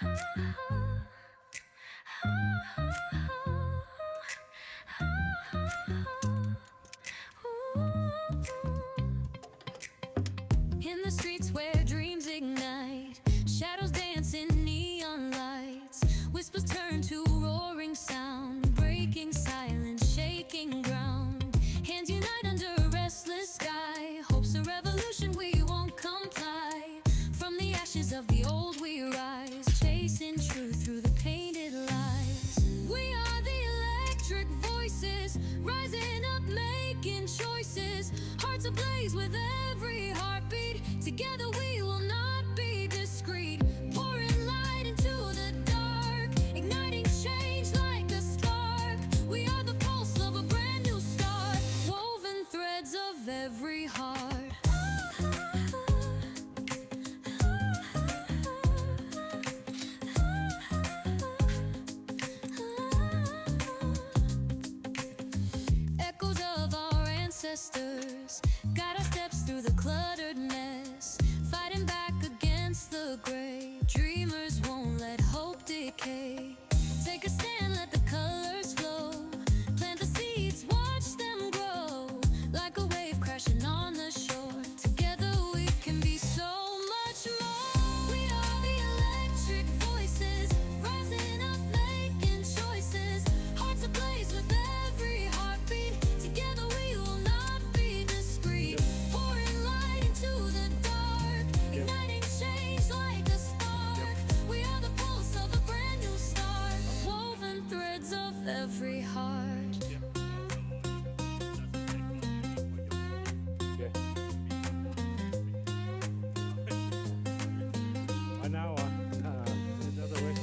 In the streets where dreams ignite, shadows dance in neon lights, whispers turn to roaring sound, breaking silence, shaking ground. Hands unite under a restless sky, hope's a revolution, we won't comply. From the ashes of the old we rise, chasing truth through the painted lies. We are the electric voices, rising up, making choices, hearts ablaze with every heartbeat. Together we will not be discreet, pouring light into the dark, igniting change like a spark. We are the pulse of a brand new start, woven threads of every heart. Echoes of our ancestors guide our steps through the cluttered mess, fighting back against the gray. Dreamers won't let hope decay. Take a stand, let the colors flow, plant the seeds, watch them grow, like a wave crashing on the shore. Together we can be so much more. We are the electric voices, rising up, making choices, hearts ablaze with every heartbeat. Together we will not be discreet, pouring light into the dark, igniting change like a spark. We are the pulse of a brand new start, woven threads of every heart. Now the other way.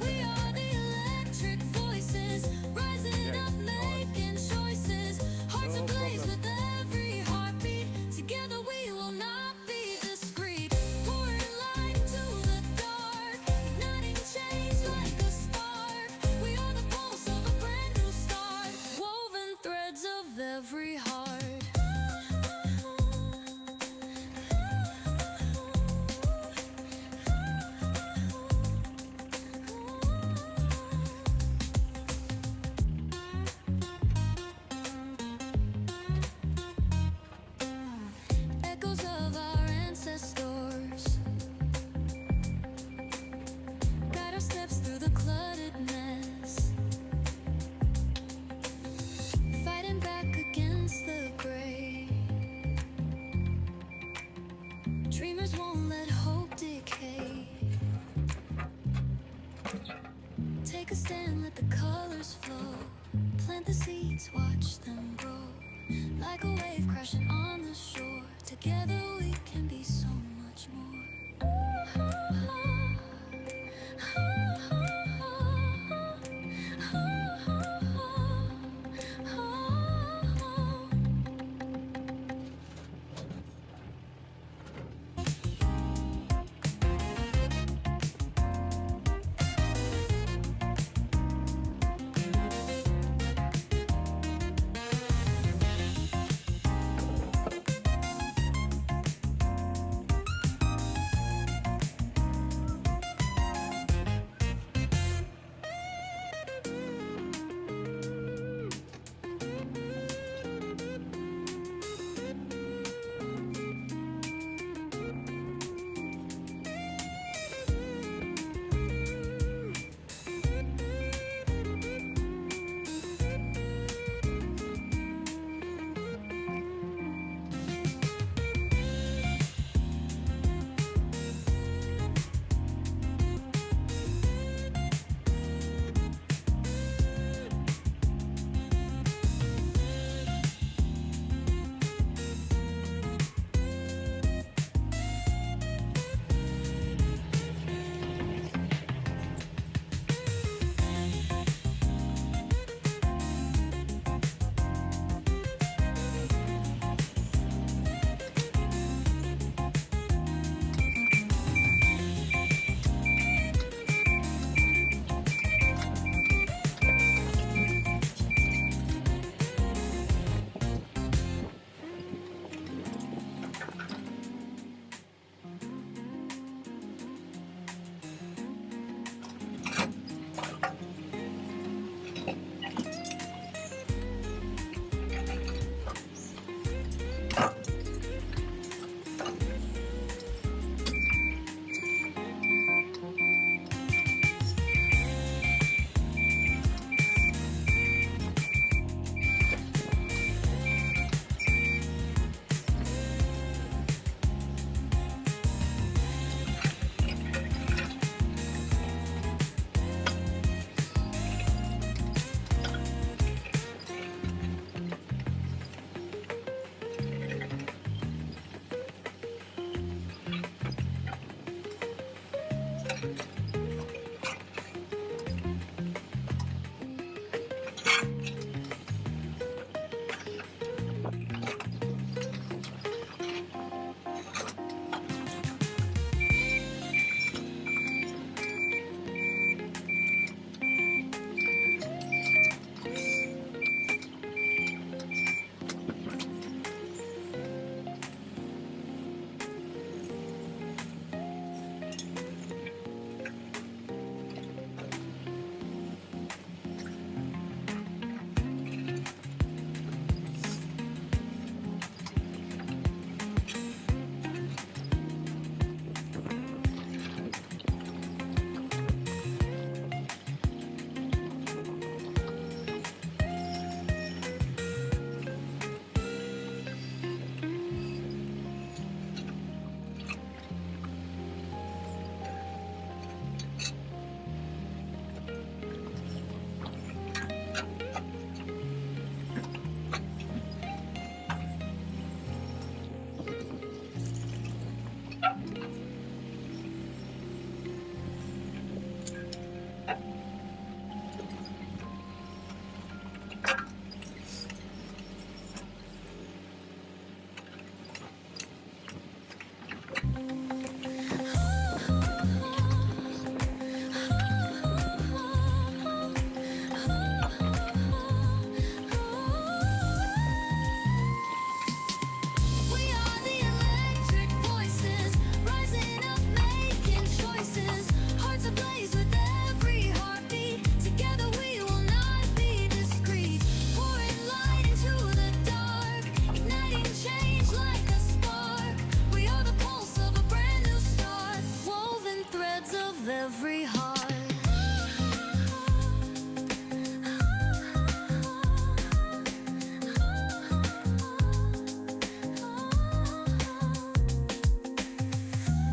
We are the electric voices, rising up, making choices, hearts No ablaze problem. with every heartbeat. Together we will not be discreet, pouring light into the dark, igniting change like a spark. We are the pulse of a brand new start, woven threads of every heart. Echoes of our ancestors guide our steps through the cluttered mess, fighting back against the gray. Dreamers won't let hope decay. Take a stand, let the colors flow, plant the seeds, watch them grow, like a wave crashing on the shore. Together we can be so much more. We are the electric voices, rising up, making choices. Hearts ablaze with every heartbeat. Together we will not be discreet. Pouring light into the dark, igniting change like a spark. We are the pulse of a brand new start, woven threads of every heart.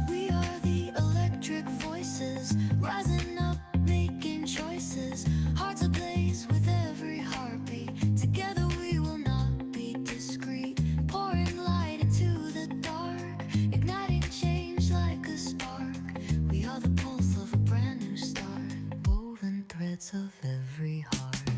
We are the electric voices, rising up, making choices. Hearts ablaze with every heartbeat. Together we will not be discreet. Pouring light into the dark, igniting change like a spark. We are the pulse of a brand new start, woven threads of every heart.